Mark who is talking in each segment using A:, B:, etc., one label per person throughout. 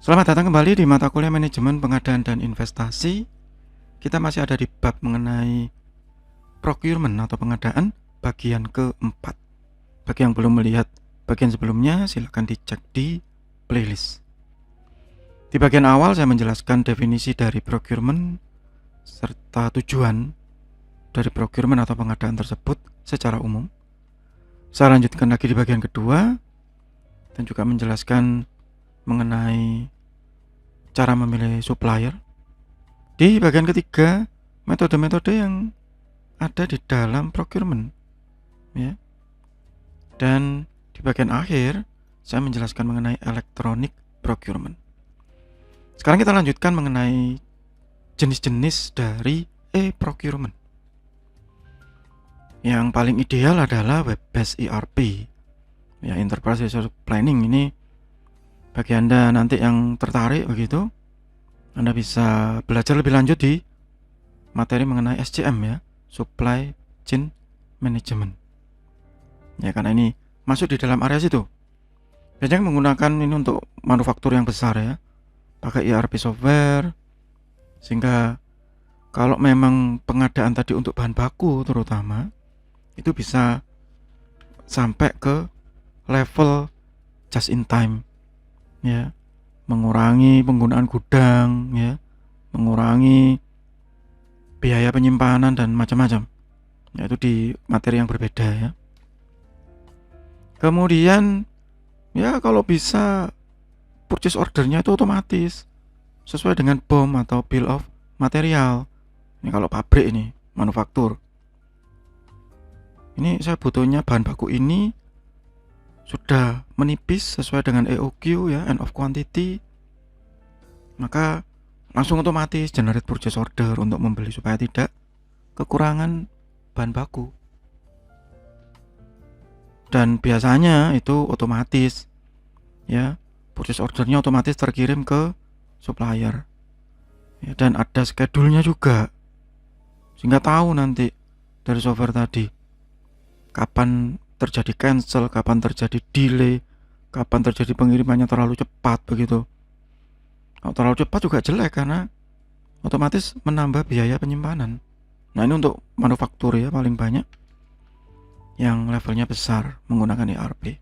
A: Selamat datang kembali di mata kuliah manajemen pengadaan dan investasi. Kita masih ada di bab mengenai procurement atau pengadaan bagian keempat. Bagi yang belum melihat bagian sebelumnya, silakan dicek di playlist. Di bagian awal saya menjelaskan definisi dari procurement serta tujuan dari procurement atau pengadaan tersebut secara umum. Saya lanjutkan lagi di bagian kedua dan juga menjelaskan mengenai cara memilih supplier. Di bagian ketiga, metode-metode yang ada di dalam procurement, ya. Dan di bagian akhir, saya menjelaskan mengenai electronic procurement. Sekarang kita lanjutkan mengenai jenis-jenis dari e-procurement. Yang paling ideal adalah web-based ERP, ya, Enterprise Resource Planning. Ini bagi Anda nanti yang tertarik begitu, Anda bisa belajar lebih lanjut di materi mengenai SCM, ya, Supply Chain Management. Ya, karena ini masuk di dalam area situ. Biasanya menggunakan ini untuk manufaktur yang besar, ya, pakai ERP software, sehingga kalau memang pengadaan tadi untuk bahan baku terutama, itu bisa sampai ke level just in time, ya, mengurangi penggunaan gudang, ya, mengurangi biaya penyimpanan dan macam-macam. Yaitu di materi yang berbeda, ya. Kemudian, ya, kalau bisa purchase ordernya itu otomatis sesuai dengan BOM atau bill of material. Ini kalau pabrik, ini manufaktur. Ini saya butuhnya bahan baku ini sudah menipis sesuai dengan EOQ, ya, end of quantity, maka langsung otomatis generate purchase order untuk membeli supaya tidak kekurangan bahan baku. Dan biasanya itu otomatis, ya, purchase ordernya otomatis terkirim ke supplier, ya, dan ada schedule-nya juga, sehingga tahu nanti dari software tadi kapan terjadi cancel, kapan terjadi delay, kapan terjadi pengirimannya terlalu cepat begitu. Kalau terlalu cepat juga jelek karena otomatis menambah biaya penyimpanan. Nah, ini untuk manufaktur, ya, paling banyak yang levelnya besar menggunakan ERP.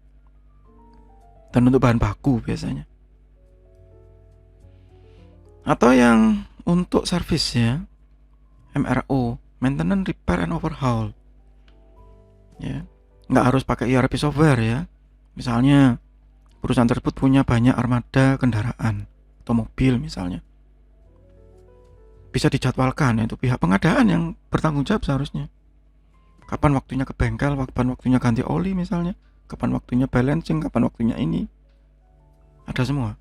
A: Dan untuk bahan baku biasanya. Atau yang untuk service, ya, MRO, maintenance, repair and overhaul. Ya, nggak harus pakai ERP software, ya. Misalnya perusahaan tersebut punya banyak armada kendaraan atau mobil misalnya, bisa dijadwalkan, yaitu pihak pengadaan yang bertanggung jawab seharusnya. Kapan waktunya ke bengkel, kapan waktunya ganti oli misalnya, kapan waktunya balancing, kapan waktunya ini, ada semua.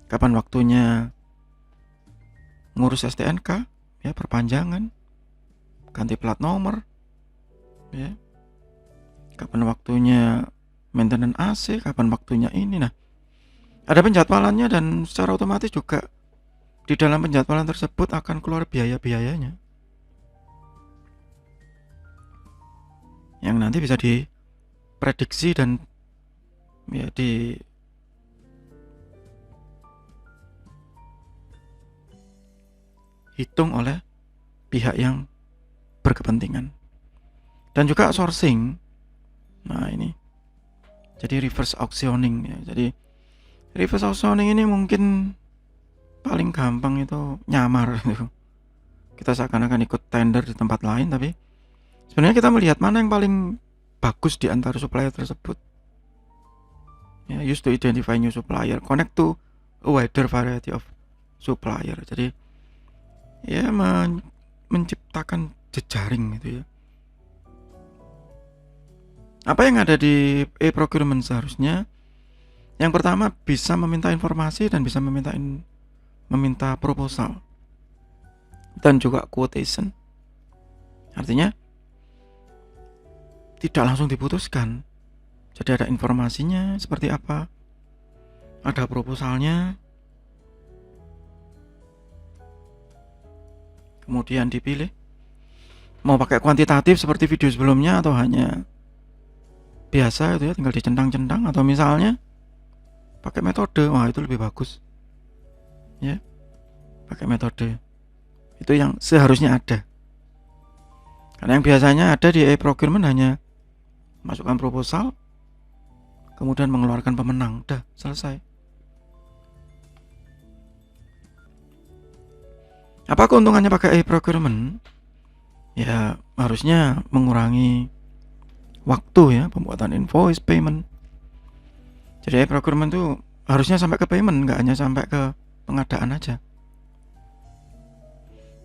A: Kapan waktunya ngurus STNK, ya, perpanjangan, ganti plat nomor, ya. Kapan waktunya maintenance AC, kapan waktunya ini. Nah, ada penjadwalannya dan secara otomatis juga di dalam penjadwalan tersebut akan keluar biaya-biayanya yang nanti bisa diprediksi dan, ya, dihitung oleh pihak yang berkepentingan. Dan juga sourcing. Nah, ini jadi reverse auctioning, ya. Jadi reverse auctioning ini mungkin paling gampang itu nyamar gitu. Kita seakan-akan ikut tender di tempat lain, tapi sebenarnya kita melihat mana yang paling bagus di antara supplier tersebut. Ya, use to identify new supplier, connect to a wider variety of supplier. Jadi, ya, menciptakan jejaring gitu, ya. Apa yang ada di e-procurement seharusnya? Yang pertama, bisa meminta informasi dan bisa meminta proposal dan juga quotation. Artinya tidak langsung diputuskan. Jadi ada informasinya seperti apa, ada proposalnya, kemudian dipilih mau pakai kuantitatif seperti video sebelumnya atau hanya biasa itu, ya, tinggal dicentang-centang, atau misalnya pakai metode, wah, itu lebih bagus. ya, pakai metode itu yang seharusnya ada. Karena yang biasanya ada di e-procurement hanya masukkan proposal, kemudian mengeluarkan pemenang, udah selesai. Apa keuntungannya pakai e-procurement? Ya harusnya mengurangi waktu ya, pembuatan invoice, payment. Jadi e-procurement tuh harusnya sampai ke payment, nggak hanya sampai ke pengadaan aja.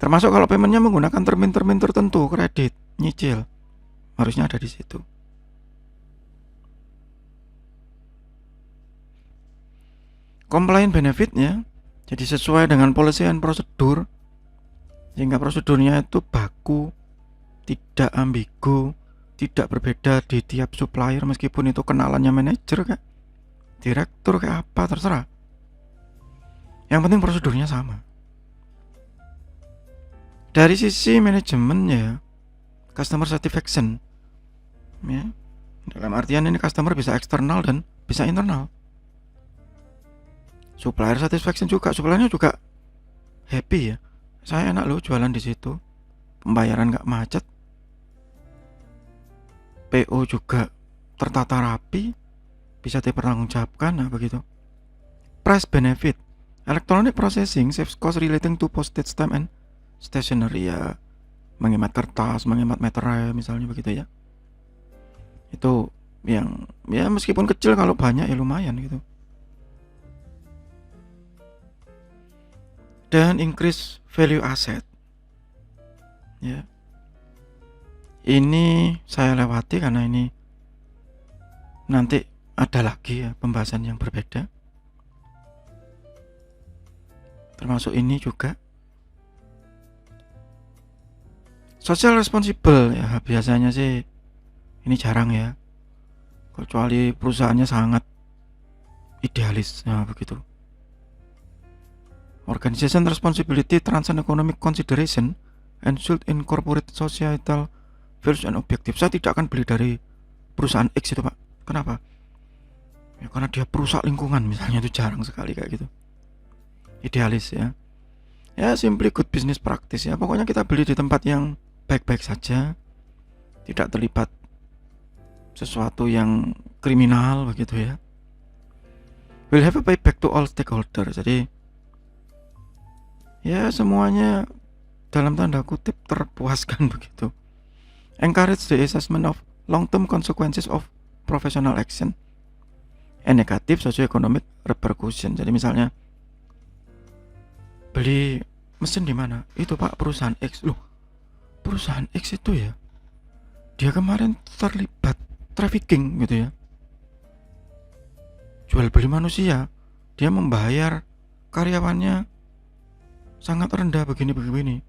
A: Termasuk kalau paymentnya menggunakan termin-termin tertentu, kredit, nyicil, harusnya ada di situ. Compliant benefitnya, jadi sesuai dengan policy and prosedur, sehingga prosedurnya itu baku, tidak ambigu, tidak berbeda di tiap supplier, meskipun itu kenalannya manajer kayak direktur kayak apa, terserah. Yang penting prosedurnya sama. Dari sisi manajemen ya, customer satisfaction ya, dalam artian ini customer bisa eksternal dan bisa internal. Supplier satisfaction juga, suppliernya juga happy ya, saya enak loh jualan di situ, pembayaran nggak macet, PO juga tertata rapi, bisa dipertanggungjawabkan, nah begitu. Price benefit, electronic processing saves cost relating to postage stamp and stationery ya, menghemat kertas, menghemat materai misalnya begitu ya. Itu yang ya meskipun kecil, kalau banyak ya lumayan gitu. Dan increase value asset ya, ini saya lewati karena ini nanti ada lagi ya pembahasan yang berbeda, termasuk ini juga. Social responsible ya, biasanya sih ini jarang ya, kecuali perusahaannya sangat idealis, nah begitu. Organization responsibility transcend economic consideration and should incorporate societal values and objectives. Saya tidak akan beli dari perusahaan X itu Pak. Kenapa? Ya karena dia perusak lingkungan misalnya, itu jarang sekali kayak gitu. Idealis ya. Ya simply good business practice ya. Pokoknya kita beli di tempat yang baik-baik saja, tidak terlibat sesuatu yang kriminal begitu ya. Will have a payback to all stakeholder. Jadi ya semuanya dalam tanda kutip terpuaskan begitu. Encourage the assessment of long-term consequences of professional action and negative socio-economic repercussion. Jadi misalnya beli mesin di mana? Itu Pak, perusahaan X. Loh, perusahaan X itu ya, dia kemarin terlibat trafficking gitu ya, jual beli manusia, dia membayar karyawannya sangat rendah begini,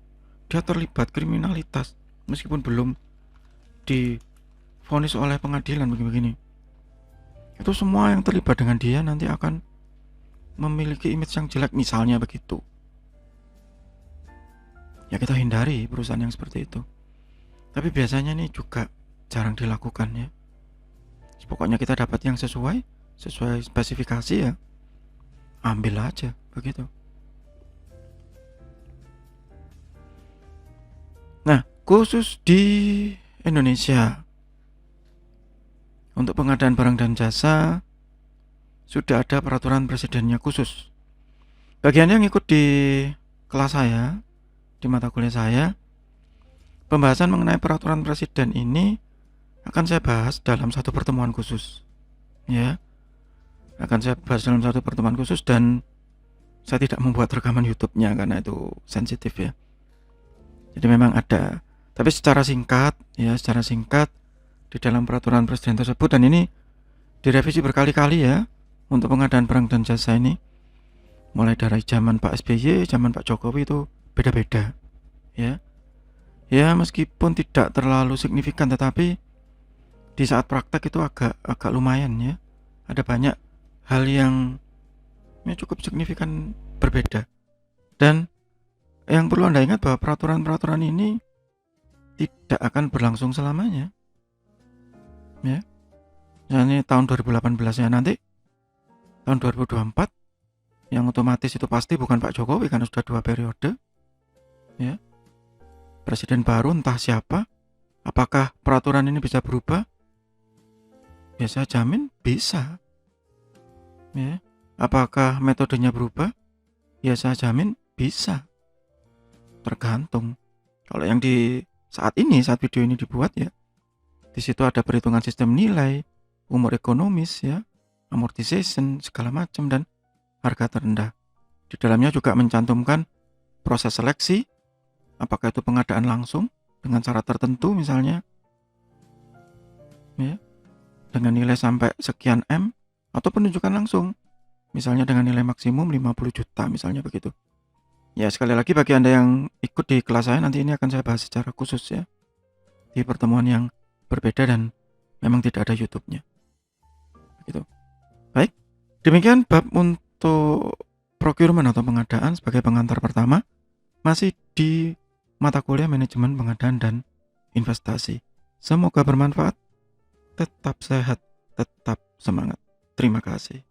A: dia terlibat kriminalitas meskipun belum divonis oleh pengadilan begini. Itu semua yang terlibat dengan dia nanti akan memiliki image yang jelek misalnya begitu. Ya kita hindari perusahaan yang seperti itu. Tapi biasanya ini juga jarang dilakukan ya. Pokoknya kita dapat yang sesuai spesifikasi ya, ambil aja begitu. Nah, khusus di Indonesia untuk pengadaan barang dan jasa sudah ada peraturan presidennya khusus. Bagian yang ikut di kelas saya, di mata kuliah saya, pembahasan mengenai peraturan presiden ini akan saya bahas dalam satu pertemuan khusus ya, akan saya bahas dalam satu pertemuan khusus, dan saya tidak membuat rekaman YouTube-nya karena itu sensitif ya. Jadi memang ada, tapi secara singkat ya, secara singkat di dalam peraturan presiden tersebut, dan ini direvisi berkali-kali ya untuk pengadaan barang dan jasa ini, mulai dari zaman Pak SBY, zaman Pak Jokowi itu beda-beda ya. Ya meskipun tidak terlalu signifikan, tetapi di saat praktek itu agak lumayan ya. Ada banyak hal yang ya cukup signifikan berbeda. Dan yang perlu Anda ingat bahwa peraturan-peraturan ini tidak akan berlangsung selamanya. Ya. Misalnya tahun 2018 ya, nanti tahun 2024 Yang otomatis itu pasti bukan Pak Jokowi karena sudah 2 periode. Ya. Presiden baru entah siapa. Apakah peraturan ini bisa berubah? Ya saya jamin bisa. Ya. Apakah metodenya berubah? Ya saya jamin bisa. Tergantung. Kalau yang di saat video ini dibuat ya, di situ ada perhitungan sistem nilai, umur ekonomis ya, amortization segala macam dan harga terendah. Di dalamnya juga mencantumkan proses seleksi, apakah itu pengadaan langsung dengan syarat tertentu misalnya, ya, dengan nilai sampai sekian M, atau penunjukan langsung, misalnya dengan nilai maksimum 50 juta misalnya begitu. Ya sekali lagi bagi Anda yang ikut di kelas saya nanti ini akan saya bahas secara khusus ya, di pertemuan yang berbeda dan memang tidak ada YouTube-nya. Gitu. Baik, demikian bab untuk procurement atau pengadaan sebagai pengantar pertama masih di mata kuliah manajemen pengadaan dan investasi. Semoga bermanfaat. Tetap sehat, tetap semangat. Terima kasih.